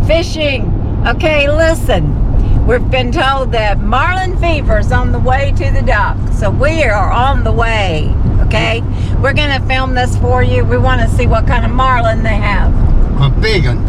fishing. Okay, listen. We've been told that Marlin Fever is on the way to the dock. So we are on the way. Okay? We're going to film this for you. We want to see what kind of marlin they have. A big one.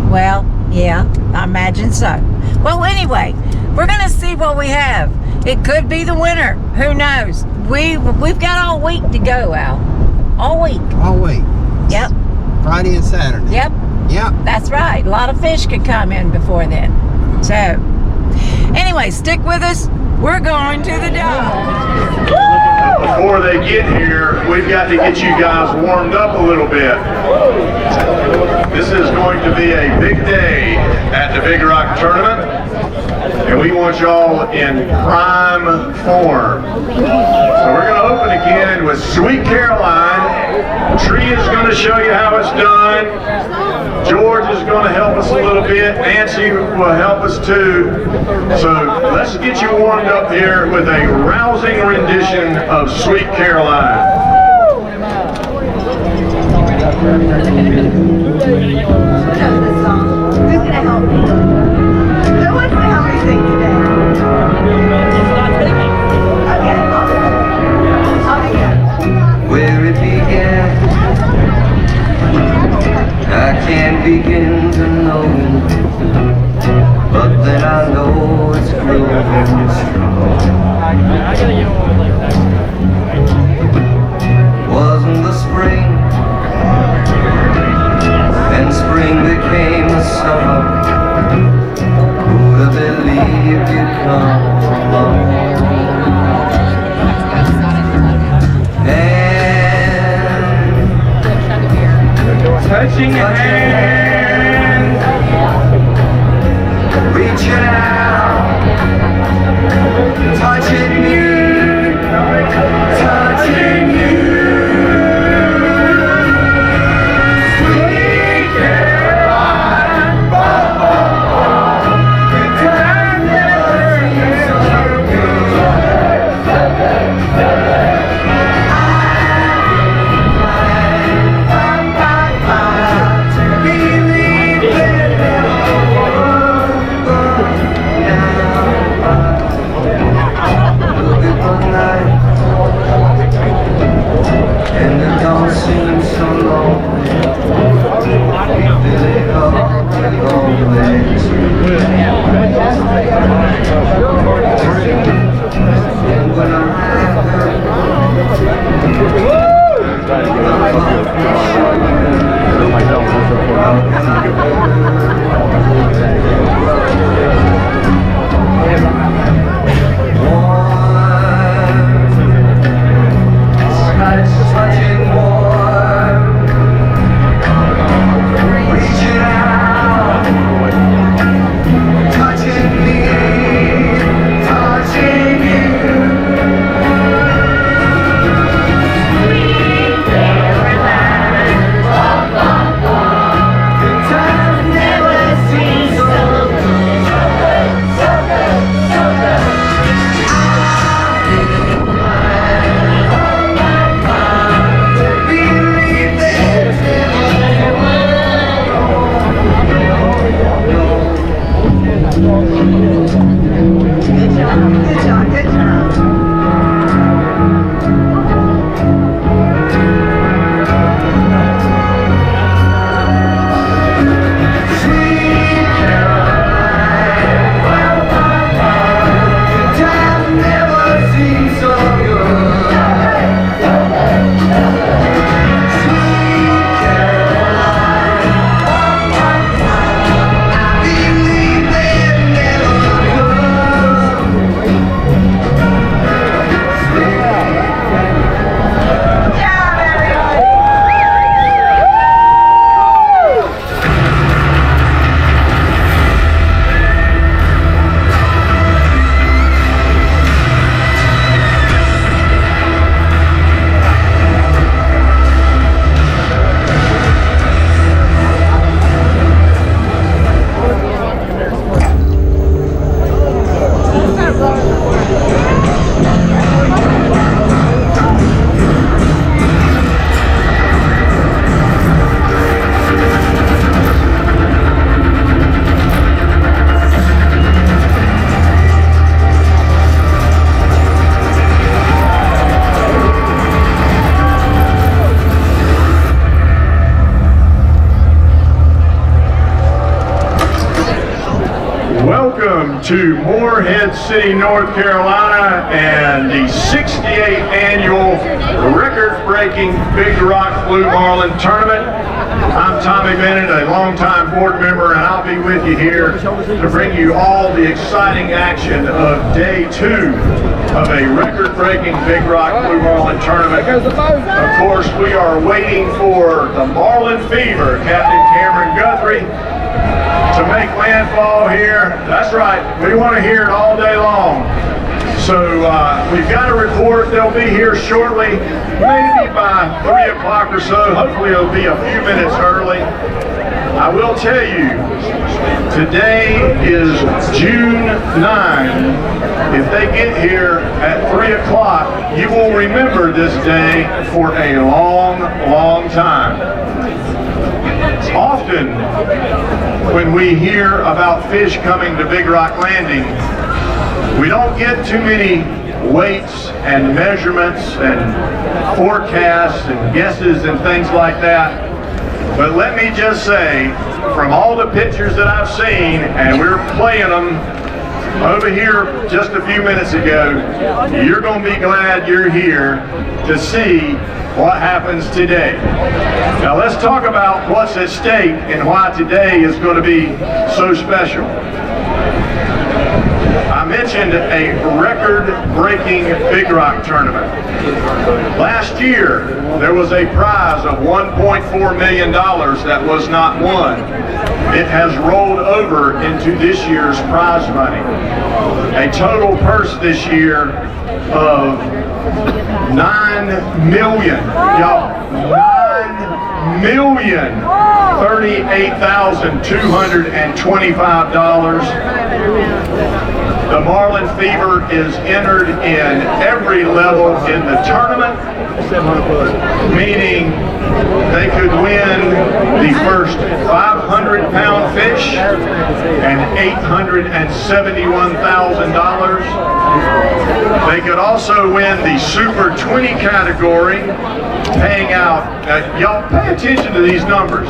Well, yeah, I imagine so. Well, anyway, we're going to see what we have. It could be the winter. Who knows? We've got all week to go, Al. All week. All week. Yep. Friday and Saturday. Yep. Yep. That's right. A lot of fish could come in before then. So, anyway, stick with us. We're going to the dock. Before they get here, we've got to get you guys warmed up a little bit. This is going to be a big day at the Big Rock Tournament, and we want y'all in prime form. So we're going to open again with Sweet Caroline. Tree is going to show you how it's done. George is going to help us a little bit. Nancy will help us too. So let's get you warmed up here with a rousing rendition of Sweet Caroline. Who's going to help me? Who wants to help me sing today? Okay, I'll begin. Where it began, I can't begin to know, but then I know it's growing strong. Wasn't the spring, and spring became the summer. Who'd have believed you'd come along? Touching your hand, reaching out, touching you, touching you. Sweet Caroline, time never seems so good. to Morehead City, North Carolina, and the 68th annual record-breaking Big Rock Blue Marlin Tournament. I'm Tommy Bennett, a longtime board member, and I'll be with you here to bring you all the exciting action of day 2 of a record-breaking Big Rock Blue Marlin Tournament. Of course, we are waiting for the Marlin Fever, Captain Cameron Guthrie, to make landfall here. That's right, we want to hear it all day long. So we've got a report. They'll be here shortly, maybe by 3 o'clock or so. Hopefully it'll be a few minutes early. I will tell you, today is June 9. If they get here at 3 o'clock, you will remember this day for a long, long time. Often, when we hear about fish coming to Big Rock Landing, we don't get too many weights and measurements and forecasts and guesses and things like that. But let me just say, from all the pictures that I've seen, and we're playing them over here just a few minutes ago, you're going to be glad you're here to see what happens today. Now let's talk about what's at stake and why today is going to be so special. I mentioned a record-breaking Big Rock tournament. Last year, there was a prize of $1.4 million that was not won. It has rolled over into this year's prize money. A total purse this year of $9 million. Y'all, $9,038,225. The Marlin Fever is entered in every level in the tournament, meaning they could win the first 500-pound fish and $871,000. They could also win the Super 20 category, paying out, y'all pay attention to these numbers,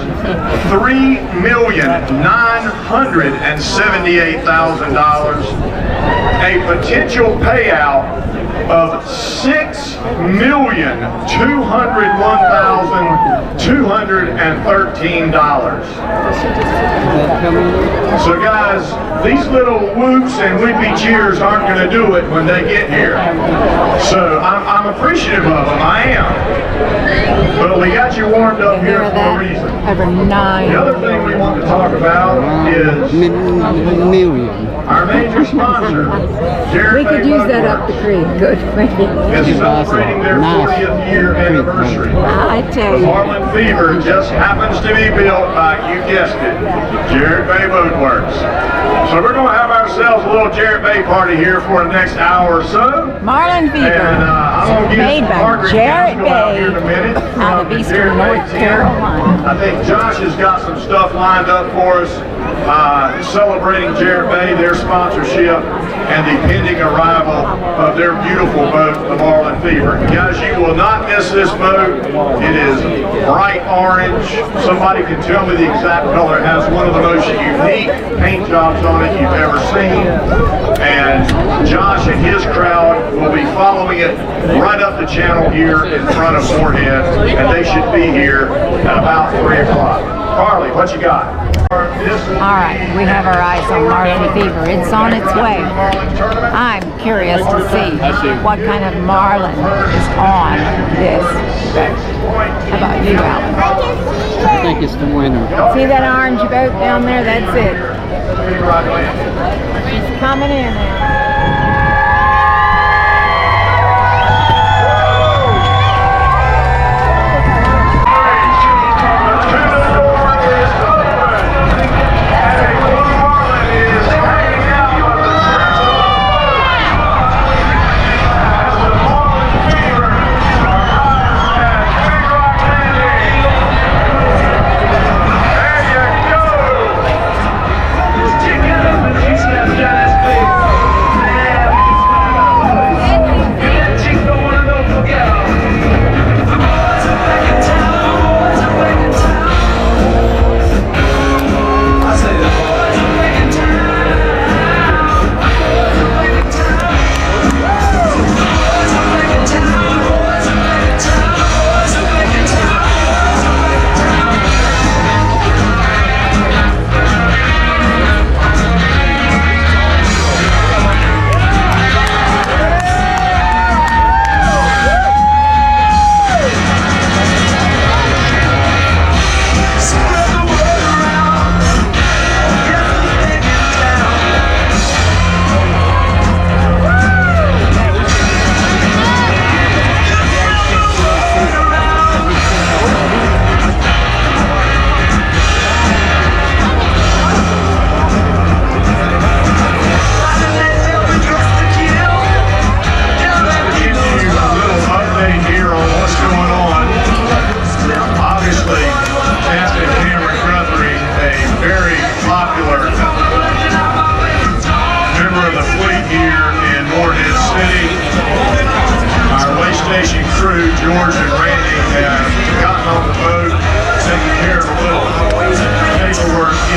$3,978,000, a potential payout of $6,201,213. So guys, these little whoops and weepy cheers aren't going to do it when they get here. So I'm appreciative of them, I am. But we got you warmed up here for a reason. Over 9. The other thing we want to talk about is our major sponsor, We could use that up the creek. Good. is celebrating their 40th year anniversary. I tell The you. Marlin Fever just happens to be built by, you guessed it, Jarrett Bay Boat Works. So we're going to have ourselves a little Jarrett Bay party here for the next hour or so. Marlin Fever, And I'm going to made get by Margaret Jarrett Gaskell out here in a Bay, minute. out of Eastern North Carolina. I think Josh has got some stuff lined up for us, celebrating Jarrett Bay, their sponsorship, and the pending arrival of their beautiful boat, the Marlin Fever. Guys, you will not miss this boat. It is bright orange. Somebody can tell me the exact color. It has one of the most unique paint jobs on it you've ever seen. And Josh and his crowd will be following it right up the channel here in front of Morehead, and they should be here at about 3 o'clock. Carly, what you got? All right, we have our eyes on Marlin Fever. It's on its way. I'm curious to see what kind of marlin is on this boat. How about you, Alan? I think it's the winner. See that orange boat down there? That's it. It's coming in now.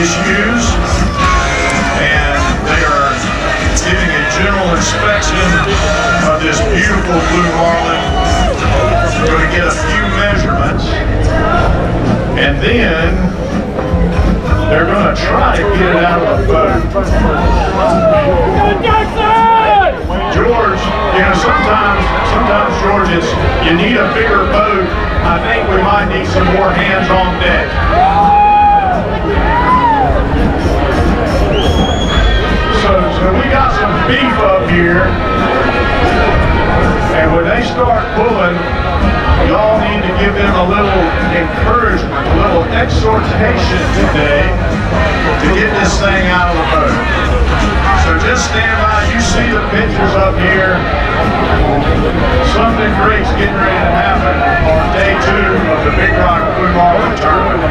issues, and they are giving a general inspection of this beautiful Blue Marlin. We're going to get a few measurements, and then they're going to try to get it out of the boat. George, you know, sometimes George, you need a bigger boat. I think we might need some more hands on deck. So we got some beef up here, and when they start pulling, y'all need to give them a little encouragement, a little exhortation today to get this thing out of the boat. So just stand by. You see the pictures up here. Something great's getting ready to happen on day 2 of the Big Rock Blue Marlin tournament.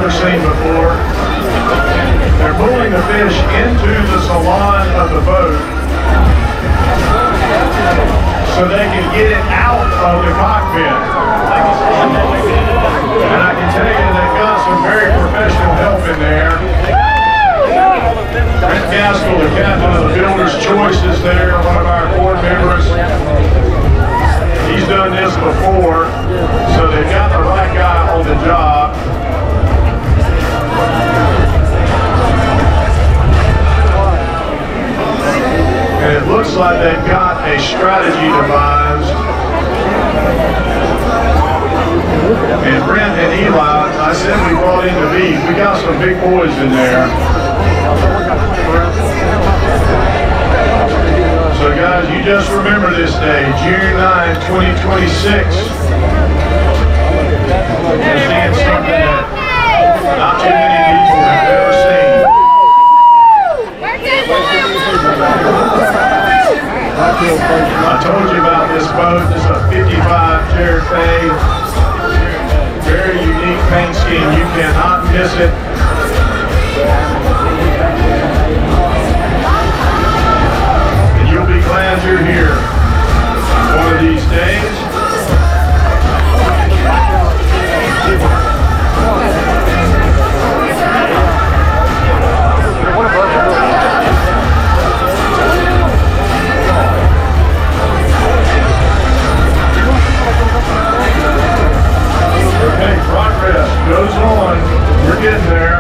Seen before. They're pulling the fish into the salon of the boat so they can get it out of the cockpit. And I can tell you they've got some very professional help in there. Brent Gaskell, the captain of the Builder's Choice, is there, one of our board members. He's done this before, so they've got the right guy on the job. And it looks like they've got a strategy devised. And Brent and Eli, I said we brought in the beef. We got some big boys in there. So guys, you just remember this day, June 9, 2026. We're seeing something that not too many people have ever seen. I told you about this boat. This is a 55 Cherokee. Very unique paint scheme. You cannot miss it. And you'll be glad you're here one of these days. Okay, progress goes on. We're getting there.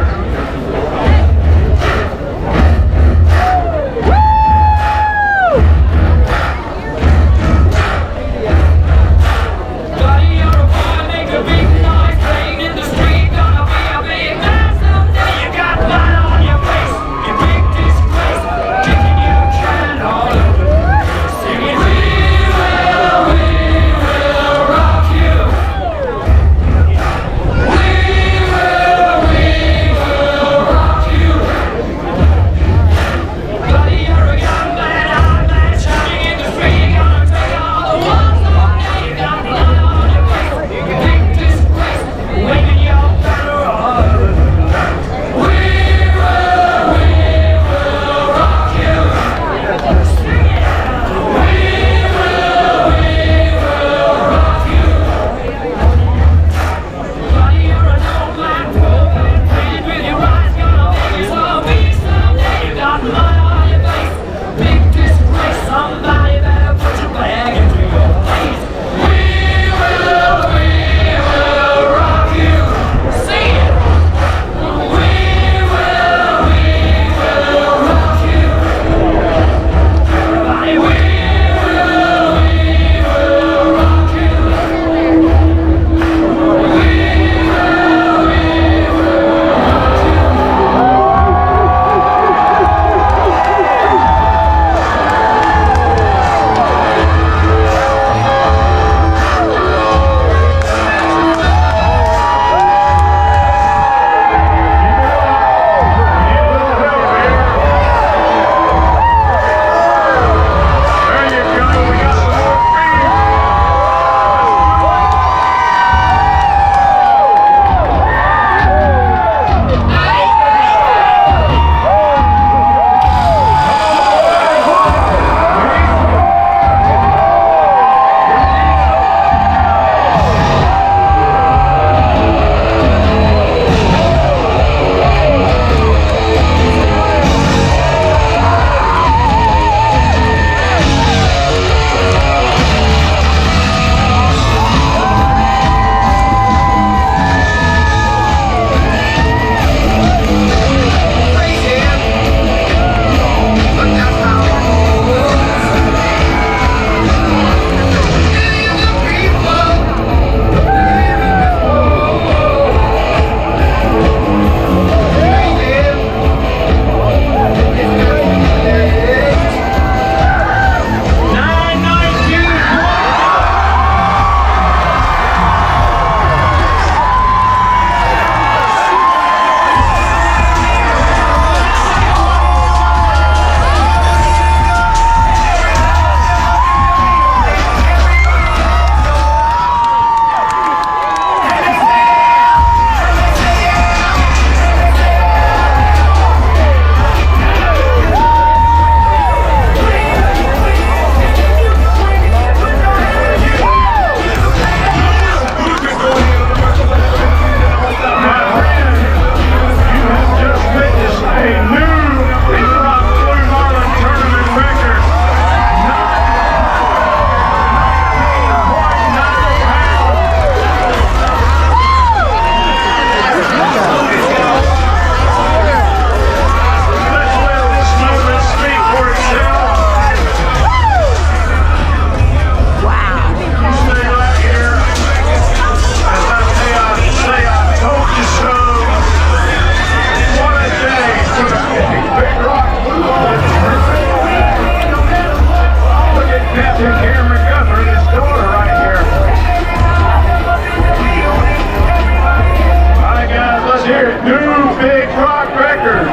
new big rock record.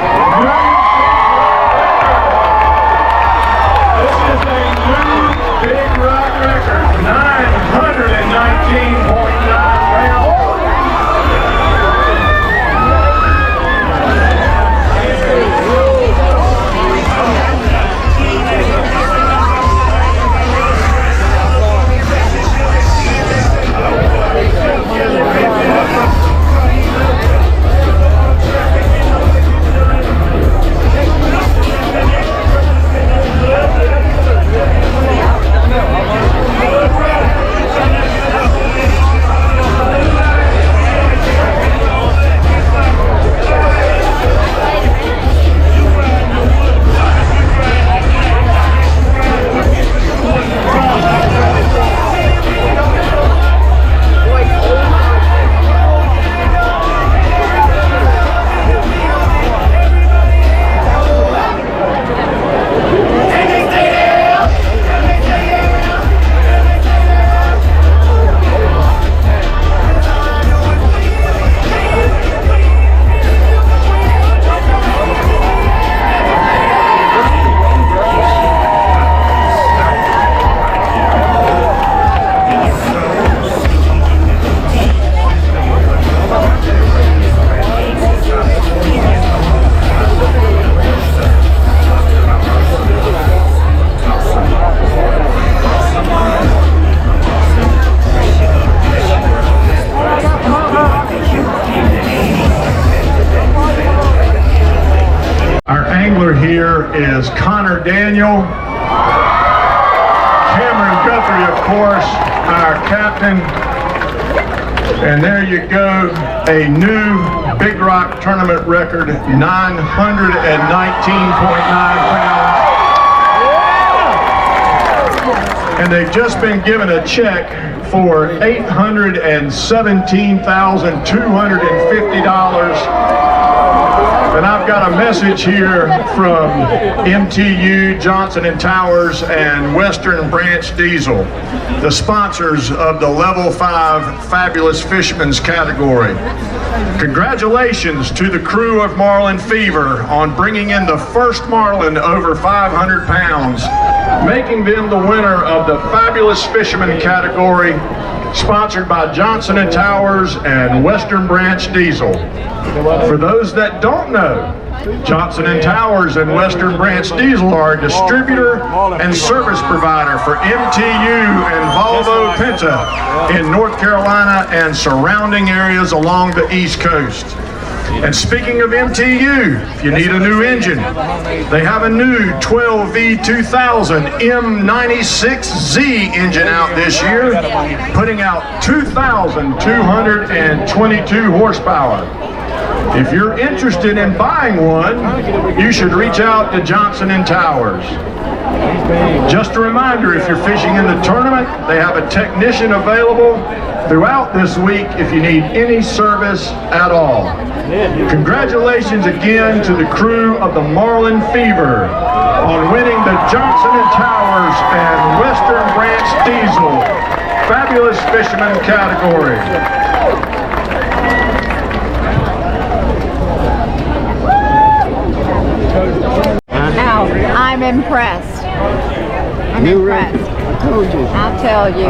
This is a new big rock record. 919.9 pounds. Here is Connor Daniel, Cameron Guthrie, of course, our captain, and there you go, a new Big Rock tournament record, 919.9 pounds, and they've just been given a check for $817,250. And I've got a message here from MTU, Johnson & Towers, and Western Branch Diesel, the sponsors of the Level 5 Fabulous Fisherman's category. Congratulations to the crew of Marlin Fever on bringing in the first marlin over 500 pounds, making them the winner of the Fabulous Fisherman category, sponsored by Johnson & Towers and Western Branch Diesel. For those that don't know, Johnson & Towers and Western Branch Diesel are a distributor and service provider for MTU and Volvo Penta in North Carolina and surrounding areas along the East Coast. And speaking of MTU, if you need a new engine, they have a new 12V2000 M96Z engine out this year, putting out 2,222 horsepower. If you're interested in buying one, you should reach out to Johnson & Towers. Just a reminder, if you're fishing in the tournament, they have a technician available throughout this week if you need any service at all. Congratulations again to the crew of the Marlin Fever on winning the Johnson & Towers and Western Branch Diesel Fabulous Fisherman category. Now, I'm impressed. I'm impressed. I'll tell you.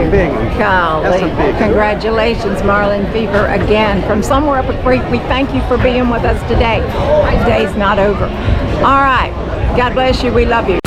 Golly. Congratulations, Marlin Fever, again. From somewhere up a creek, we thank you for being with us today. The day's not over. All right. God bless you. We love you.